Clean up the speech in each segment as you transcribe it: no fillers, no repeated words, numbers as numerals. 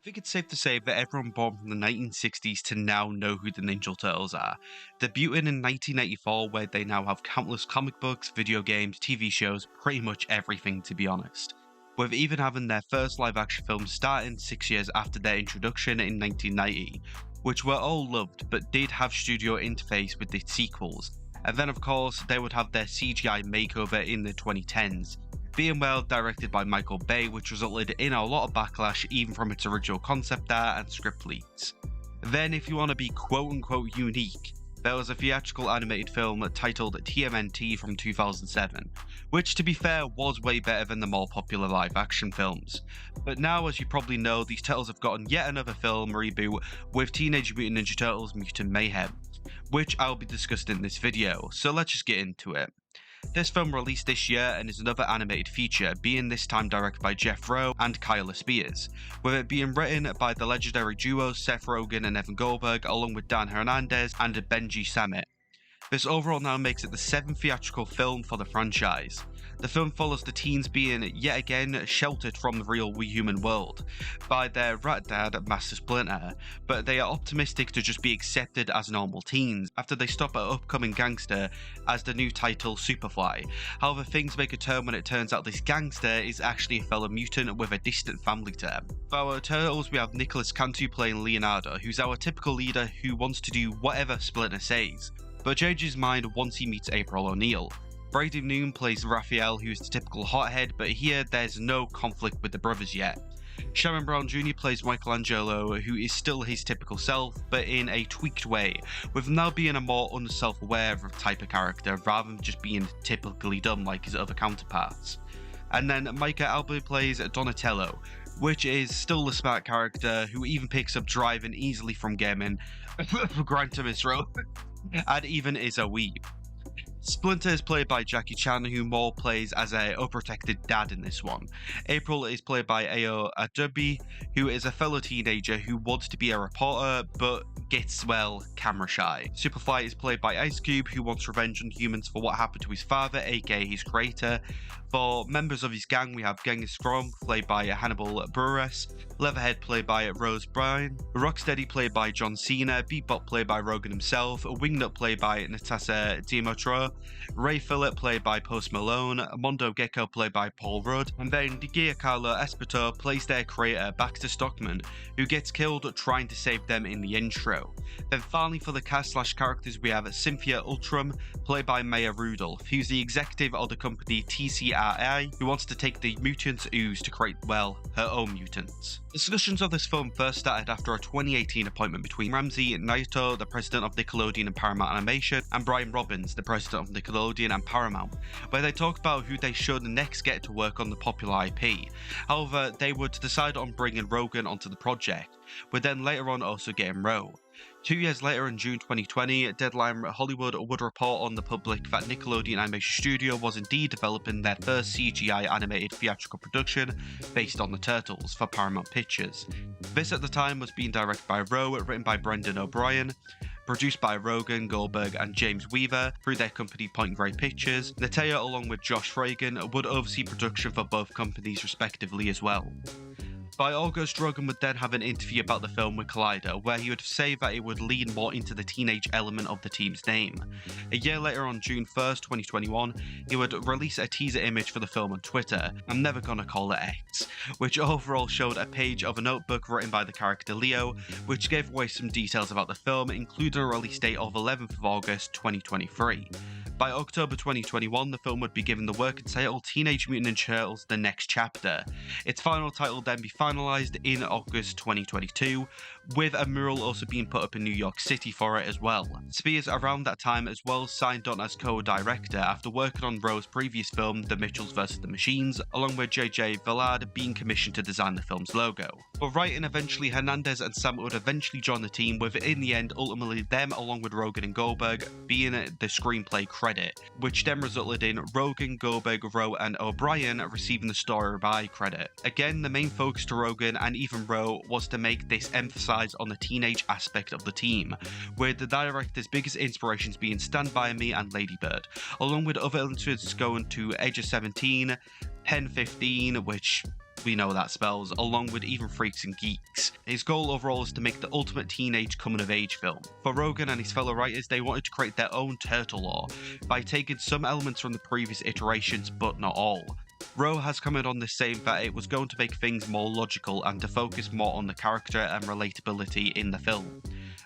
think it's safe to say that everyone born from the 1960s to now know who the Ninja Turtles are. Debuting in 1984, where they now have countless comic books, video games, TV shows, pretty much everything to be honest. With even having their first live-action film starting 6 years after their introduction in 1990, which were all loved but did have studio interface with the sequels. And then of course, they would have their CGI makeover in the 2010s. Being well directed by Michael Bay, which resulted in a lot of backlash even from its original concept art and script leaks. Then if you want to be quote-unquote unique, there was a theatrical animated film titled TMNT from 2007, which to be fair was way better than the more popular live action films. But now, as you probably know, these Turtles have gotten yet another film reboot with Teenage Mutant Ninja Turtles Mutant Mayhem, which I'll be discussing in this video, so let's just get into it. This film released this year and is another animated feature, being this time directed by Jeff Rowe and Kyler Spears, with it being written by the legendary duos Seth Rogen and Evan Goldberg, along with Dan Hernandez and Benji Samit. This overall now makes it the 7th theatrical film for the franchise. The film follows the teens being, yet again, sheltered from the real human world by their rat dad, Master Splinter, but they are optimistic to just be accepted as normal teens after they stop an upcoming gangster as the new title, Superfly. However, things make a turn when it turns out this gangster is actually a fellow mutant with a distant family to them. For our Turtles, we have Nicholas Cantu playing Leonardo, who's our typical leader who wants to do whatever Splinter says, but changes his mind once he meets April O'Neil. Brady Noon plays Raphael, who is the typical hothead, but here there's no conflict with the brothers yet. Sharon Brown Jr. plays Michelangelo, who is still his typical self, but in a tweaked way, with now being a more unself-aware type of character, rather than just being typically dumb like his other counterparts. And then Micah Alba plays Donatello, which is still the smart character, who even picks up driving easily from gaming, Gran Turismo, and even is a weeb. Splinter is played by Jackie Chan, who more plays as a unprotected dad in this one. April is played by Ayo Adobe, who is a fellow teenager who wants to be a reporter, but gets, well, camera shy. Superfly is played by Ice Cube, who wants revenge on humans for what happened to his father, aka his creator. For members of his gang, we have Genghis Khan, played by Hannibal Buress, Leatherhead, played by Rose Bryan, Rocksteady, played by John Cena, Beatbot, played by Rogan himself, Wingnut, played by Natasha Dimotro, Ray Phillip, played by Post Malone, Mondo Gecko, played by Paul Rudd, and then Giancarlo Esposito plays their creator, Baxter Stockman, who gets killed trying to save them in the intro. Then finally for the cast/characters, we have Cynthia Ultram, played by Maya Rudolph, who's the executive of the company TCRI, who wants to take the Mutants ooze to create, well, her own mutants. Discussions of this film first started after a 2018 appointment between Ramsey Naito, the president of Nickelodeon and Paramount Animation, and Brian Robbins, the president of Nickelodeon and Paramount, where they talked about who they should next get to work on the popular IP. However, they would decide on bringing Rogan onto the project, with then later on also getting Rowe. 2 years later, in June 2020, Deadline Hollywood would report on the public that Nickelodeon Animation Studio was indeed developing their first CGI animated theatrical production based on the Turtles for Paramount Pictures. This at the time was being directed by Rowe, written by Brendan O'Brien, produced by Rogan, Goldberg, and James Weaver through their company Point Grey Pictures. Nataya, along with Josh Fragan, would oversee production for both companies respectively as well. By August, Rogan would then have an interview about the film with Collider, where he would say that it would lean more into the teenage element of the team's name. A year later, on June 1st, 2021, he would release a teaser image for the film on Twitter, I'm never gonna call it X, which overall showed a page of a notebook written by the character Leo, which gave away some details about the film, including a release date of 11th of August, 2023. By October 2021, the film would be given the working title Teenage Mutant Ninja Turtles: The Next Chapter. Its final title would then be finalized in August 2022, with a mural also being put up in New York City for it as well. Spears around that time as well signed on as co-director after working on Rowe's previous film, The Mitchells vs. the Machines, along with JJ Villard being commissioned to design the film's logo. For writing, eventually Hernandez and Sam would eventually join the team, with in the end ultimately them along with Rogan and Goldberg being the screenplay credit, which then resulted in Rogan, Goldberg, Rowe, and O'Brien receiving the story by credit. Again, the main focus to Rogan and even Rowe was to make this emphasize on the teenage aspect of the team, with the director's biggest inspirations being Stand By Me and Lady Bird, along with other influences going to Age of 17, Pen 15, which we know that spells, along with even freaks and geeks. His goal overall is to make the ultimate teenage coming-of-age film. For Rogan and his fellow writers, they wanted to create their own turtle lore by taking some elements from the previous iterations, but not all. Rowe has commented on this, saying that it was going to make things more logical and to focus more on the character and relatability in the film.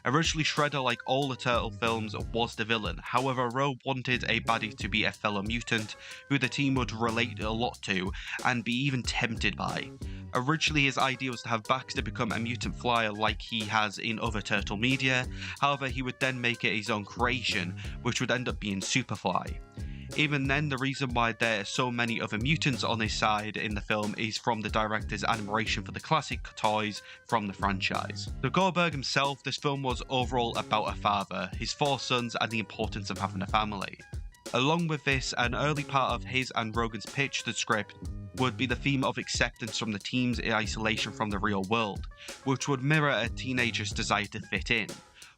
Originally, Shredder, like all the Turtle films, was the villain. However, Rowe wanted a baddie to be a fellow mutant who the team would relate a lot to and be even tempted by. Originally, his idea was to have Baxter become a mutant flyer like he has in other Turtle media. However, he would then make it his own creation, which would end up being Superfly. Even then, the reason why there are so many other mutants on his side in the film is from the director's admiration for the classic toys from the franchise. To Goldberg himself, this film was overall about a father, his 4 sons, and the importance of having a family. Along with this, an early part of his and Rogan's pitch to the script would be the theme of acceptance from the team's isolation from the real world, which would mirror a teenager's desire to fit in.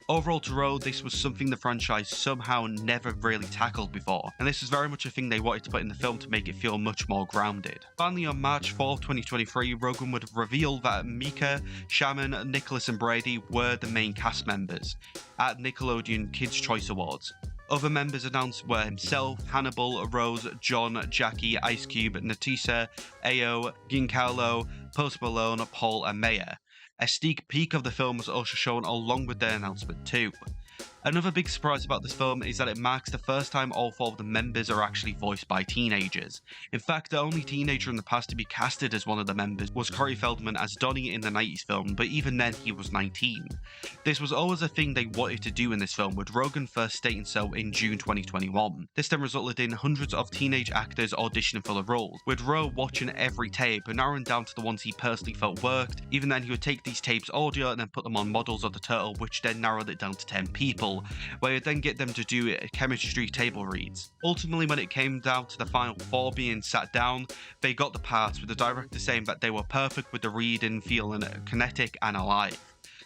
Overall to Rowe, this was something the franchise somehow never really tackled before, and this was very much a thing they wanted to put in the film to make it feel much more grounded. Finally, on March 4th, 2023, Rogan would reveal that Mika, Shaman, Nicholas and Brady were the main cast members at Nickelodeon Kids' Choice Awards. Other members announced were himself, Hannibal, Rose, John, Jackie, Ice Cube, Natisa, Ayo, Giancarlo, Post Malone, Paul and Maya. A sneak peek of the film was also shown along with their announcement too. Another big surprise about this film is that it marks the first time all 4 of the members are actually voiced by teenagers. In fact, the only teenager in the past to be casted as one of the members was Corey Feldman as Donnie in the 90s film, but even then he was 19. This was always a thing they wanted to do in this film, with Rogan first stating so in June 2021. This then resulted in hundreds of teenage actors auditioning for the roles, with Rowe watching every tape and narrowing down to the ones he personally felt worked. Even then, he would take these tapes audio and then put them on models of the turtle, which then narrowed it down to 10 people, where you'd then get them to do chemistry table reads. Ultimately, when it came down to the final 4 being sat down, they got the parts, with the director saying that they were perfect with the reading, feeling kinetic and alive.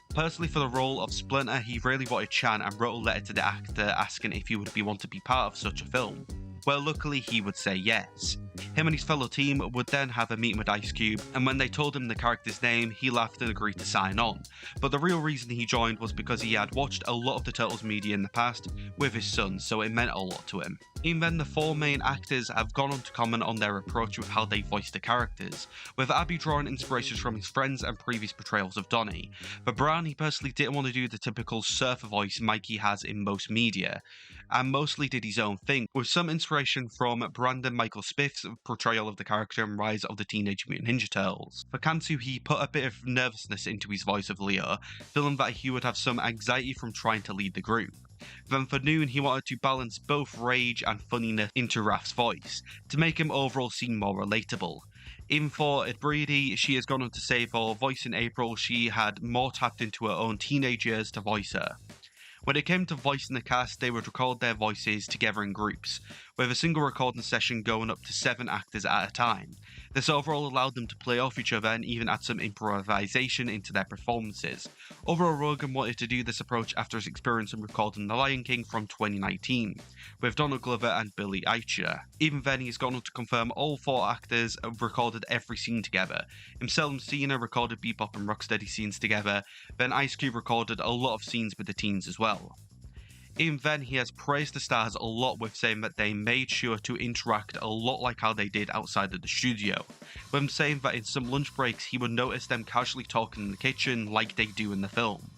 Personally, for the role of Splinter, he really wanted Chan and wrote a letter to the actor asking if he would want to be part of such a film. Well, luckily he would say yes. Him and his fellow team would then have a meeting with Ice Cube, and when they told him the character's name, he laughed and agreed to sign on. But the real reason he joined was because he had watched a lot of the Turtles media in the past with his son, so it meant a lot to him. Even then, the 4 main actors have gone on to comment on their approach with how they voice the characters, with Abby drawing inspirations from his friends and previous portrayals of Donnie. For Brown, he personally didn't want to do the typical surfer voice Mikey has in most media, and mostly did his own thing, with some inspiration from Brandon Michael Smith's portrayal of the character in Rise of the Teenage Mutant Ninja Turtles. For Kansu, he put a bit of nervousness into his voice of Leo, feeling that he would have some anxiety from trying to lead the group. Then for Noon, he wanted to balance both rage and funniness into Raph's voice, to make him overall seem more relatable. Even for Brady, she has gone on to say for voicing April, she had more tapped into her own teenage years to voice her. When it came to voicing the cast, they would record their voices together in groups, with a single recording session going up to 7 actors at a time. This overall allowed them to play off each other and even add some improvisation into their performances. Overall, Rogan wanted to do this approach after his experience in recording The Lion King from 2019, with Donald Glover and Billy Eichner. Even then, he's gone on to confirm all 4 actors have recorded every scene together. Himself and Cena recorded Bebop and Rocksteady scenes together, then Ice Cube recorded a lot of scenes with the teens as well. Even then, he has praised the stars a lot, with saying that they made sure to interact a lot like how they did outside of the studio, with him saying that in some lunch breaks he would notice them casually talking in the kitchen like they do in the film.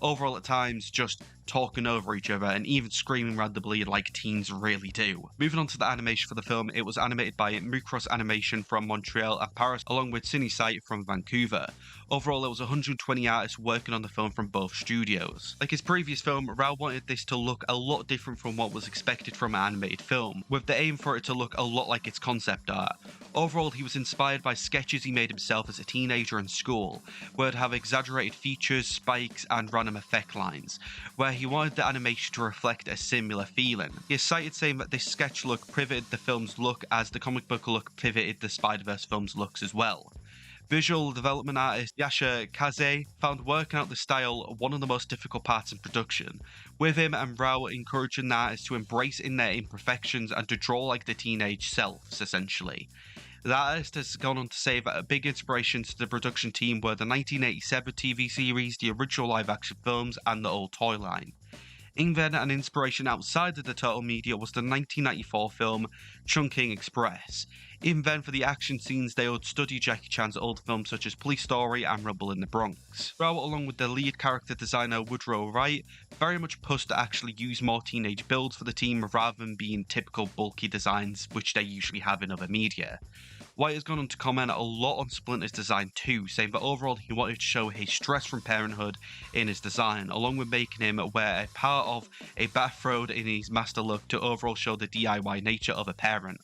Overall, at times, just talking over each other and even screaming randomly like teens really do. Moving on to the animation for the film, it was animated by Mucross Animation from Montreal and Paris, along with CineSight from Vancouver. Overall, there was 120 artists working on the film from both studios. Like his previous film, Rao wanted this to look a lot different from what was expected from an animated film, with the aim for it to look a lot like its concept art. Overall, he was inspired by sketches he made himself as a teenager in school, where it'd have exaggerated features, spikes, and random effect lines, where he wanted the animation to reflect a similar feeling. He is cited saying that this sketch look pivoted the film's look as the comic book look pivoted the Spider-Verse film's looks as well. Visual development artist Yasha Kaze found working out the style one of the most difficult parts in production, with him and Rao encouraging the artists to embrace in their imperfections and to draw like the teenage selves, essentially. The artist has gone on to say that a big inspiration to the production team were the 1987 TV series, the original live-action films, and the old toy line. Even an inspiration outside of the Turtle media was the 1994 film Chungking Express. Even then, for the action scenes, they would study Jackie Chan's old films such as Police Story and Rumble in the Bronx. Rao, along with the lead character designer Woodrow Wright, very much pushed to actually use more teenage builds for the team rather than being typical bulky designs which they usually have in other media. White has gone on to comment a lot on Splinter's design too, saying that overall he wanted to show his stress from parenthood in his design, along with making him wear a part of a bathrobe in his master look to overall show the DIY nature of a parent,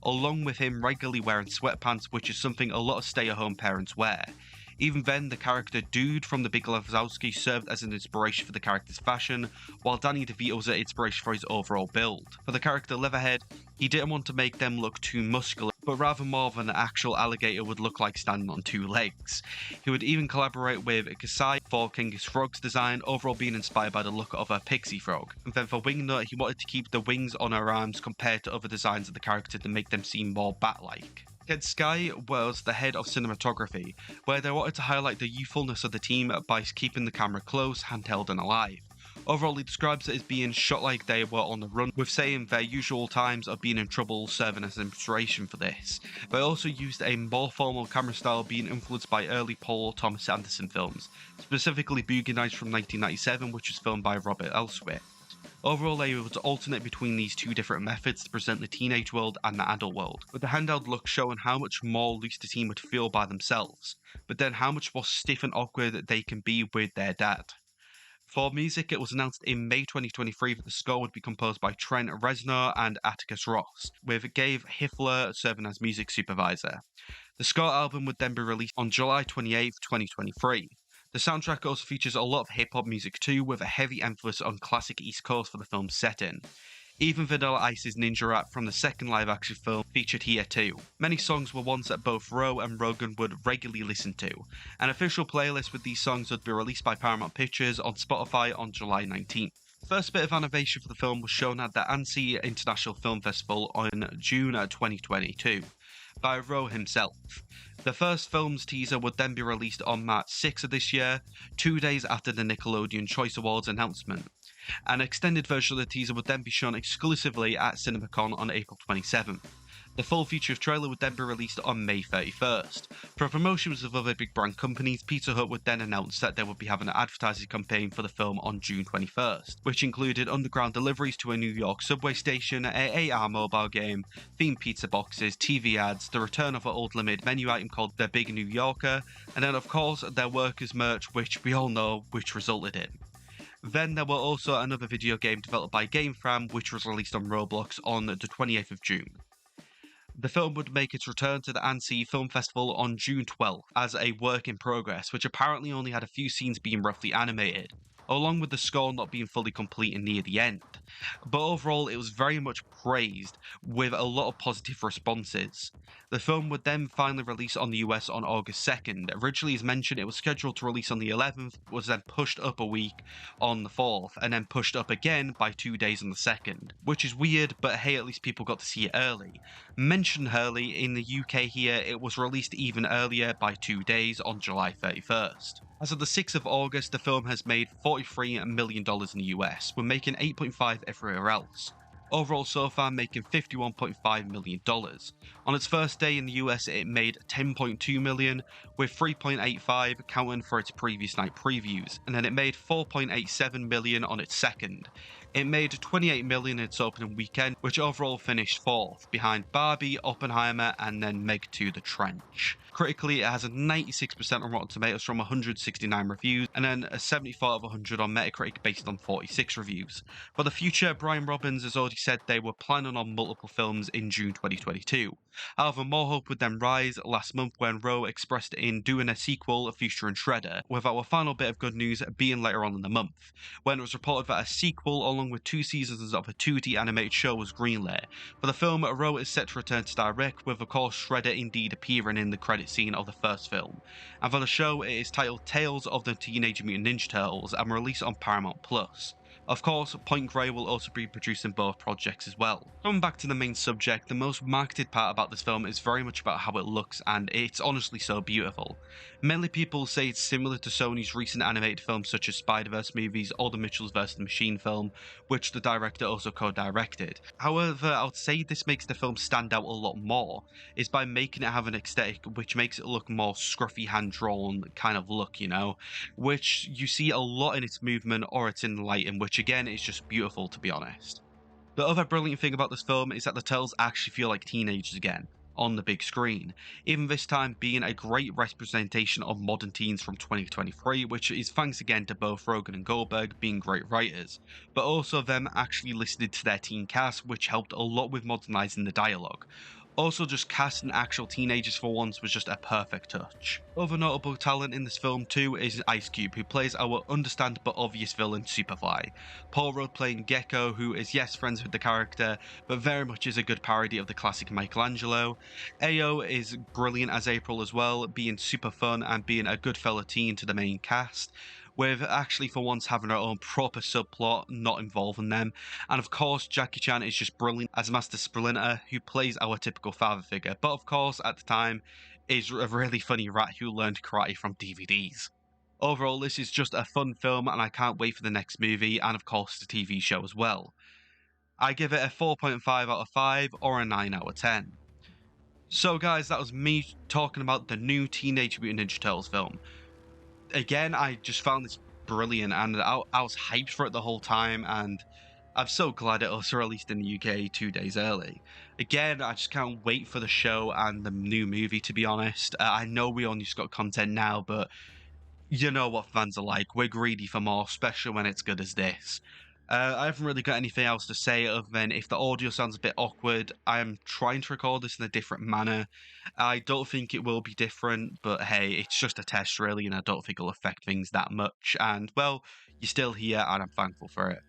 along with him regularly wearing sweatpants, which is something a lot of stay-at-home parents wear. Even then, the character Dude from The Big Lebowski served as an inspiration for the character's fashion, while Danny DeVito was an inspiration for his overall build. For the character Leatherhead, he didn't want to make them look too muscular, but rather more than an actual alligator would look like standing on two legs. He would even collaborate with Kasai for Genghis Frog's design, overall being inspired by the look of a pixie frog. And then for Wingnut, he wanted to keep the wings on her arms compared to other designs of the character to make them seem more bat-like. Ted Sky was the head of cinematography, where they wanted to highlight the youthfulness of the team by keeping the camera close, handheld and alive. Overall, he describes it as being shot like they were on the run, with saying their usual times of being in trouble serving as inspiration for this. They also used a more formal camera style being influenced by early Paul Thomas Anderson films, specifically Boogie Nights from 1997, which was filmed by Robert Elswit. Overall, they were able to alternate between these two different methods to present the teenage world and the adult world, with the handheld look showing how much more loose the team would feel by themselves, but then how much more stiff and awkward they can be with their dad. For music, it was announced in May 2023 that the score would be composed by Trent Reznor and Atticus Ross, with Gabe Hiffler serving as music supervisor. The score album would then be released on July 28, 2023. The soundtrack also features a lot of hip-hop music too, with a heavy emphasis on classic East Coast for the film's setting. Even Vanilla Ice's Ninja Rap from the second live-action film featured here too. Many songs were ones that both Rowe and Rogan would regularly listen to. An official playlist with these songs would be released by Paramount Pictures on Spotify on July 19th. First bit of animation for the film was shown at the Annecy International Film Festival on June 2022 by Rowe himself. The first film's teaser would then be released on March 6th of this year, 2 days after the Nickelodeon Choice Awards announcement. An extended version of the teaser would then be shown exclusively at CinemaCon on April 27th. The full feature trailer would then be released on May 31st. For promotions of other big brand companies, Pizza Hut would then announce that they would be having an advertising campaign for the film on June 21st, which included underground deliveries to a New York subway station, a AR mobile game, themed pizza boxes, TV ads, the return of an old limited menu item called The Big New Yorker, and then of course their workers merch, which we all know which resulted in. Then there were also another video game developed by GameFam, which was released on Roblox on the 28th of June. The film would make its return to the Annecy Film Festival on June 12th as a work in progress, which apparently only had a few scenes being roughly animated, along with the score not being fully complete and near the end. But overall, it was very much praised, with a lot of positive responses. The film would then finally release on the US on August 2nd. Originally, as mentioned, it was scheduled to release on the 11th, was then pushed up a week on the 4th, and then pushed up again by 2 days on the 2nd. Which is weird, but hey, at least people got to see it early. Mentioned early, in the UK here, it was released even earlier by 2 days on July 31st. As of the 6th of August, the film has made $43 million in the US, with making $8.5 everywhere else. Overall so far making $51.5 million. On its first day in the US it made $10.2 million, with $3.85 counting for its previous night previews, and then it made $4.87 million on its second. It made $28 million in its opening weekend, which overall finished 4th, behind Barbie, Oppenheimer, and then Meg 2 The Trench. Critically, it has a 96% on Rotten Tomatoes from 169 reviews, and then a 74 out of 100 on Metacritic based on 46 reviews. For the future, Brian Robbins has already said they were planning on multiple films in June 2022. However, more hope would then rise last month when Rowe expressed in doing a sequel, Future and Shredder, with our final bit of good news being later on in the month, when it was reported that a sequel along with 2 seasons of a 2D animated show was greenlit. For the film, Rowe is set to return to direct, with of course Shredder indeed appearing in the credit scene of the first film. And for the show, it is titled Tales of the Teenage Mutant Ninja Turtles and released on Paramount+. Of course, Point Grey will also be producing both projects as well. Coming back to the main subject, the most marketed part about this film is very much about how it looks, and it's honestly so beautiful. Many people say it's similar to Sony's recent animated films such as Spider-Verse movies or the Mitchells vs. the Machine film, which the director also co-directed. However, I would say this makes the film stand out a lot more, is by making it have an aesthetic which makes it look more scruffy, hand-drawn kind of look, you know, which you see a lot in its movement or its in lighting, which again is just beautiful, to be honest. The other brilliant thing about this film is that the Turtles actually feel like teenagers again on the big screen, even this time being a great representation of modern teens from 2023, which is thanks again to both Rogen and Goldberg being great writers, but also them actually listening to their teen cast, which helped a lot with modernizing the dialogue. Also, just casting actual teenagers for once was just a perfect touch. Other notable talent in this film too is Ice Cube, who plays our understand but obvious villain Superfly. Paul Rudd playing Gecko, who is yes friends with the character, but very much is a good parody of the classic Michelangelo. Ayo is brilliant as April as well, being super fun and being a good fellow teen to the main cast, with actually for once having her own proper subplot, not involving them. And of course, Jackie Chan is just brilliant as Master Splinter, who plays our typical father figure, but of course, at the time, is a really funny rat who learned karate from DVDs. Overall, this is just a fun film, and I can't wait for the next movie, and of course, the TV show as well. I give it a 4.5 out of 5 or a 9 out of 10. So guys, that was me talking about the new Teenage Mutant Ninja Turtles film. Again, I just found this brilliant, and I was hyped for it the whole time, and I'm so glad it was released in the UK 2 days early. Again, I just can't wait for the show and the new movie, to be honest. I know we only just got content now, but you know what fans are like. We're greedy for more, especially when it's good as this. I haven't really got anything else to say other than if the audio sounds a bit awkward, I'm trying to record this in a different manner. I don't think it will be different, but hey, it's just a test really, and I don't think it'll affect things that much. And well, you're still here, and I'm thankful for it.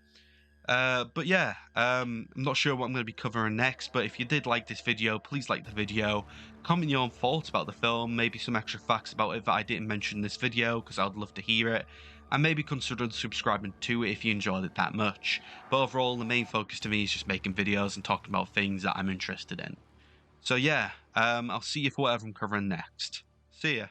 But yeah, I'm not sure what I'm going to be covering next, but if you did like this video, please like the video, comment your own thoughts about the film, maybe some extra facts about it that I didn't mention in this video, because I'd love to hear it, and maybe consider subscribing to it if you enjoyed it that much. But overall, the main focus to me is just making videos and talking about things that I'm interested in. So yeah, I'll see you for whatever I'm covering next. See ya.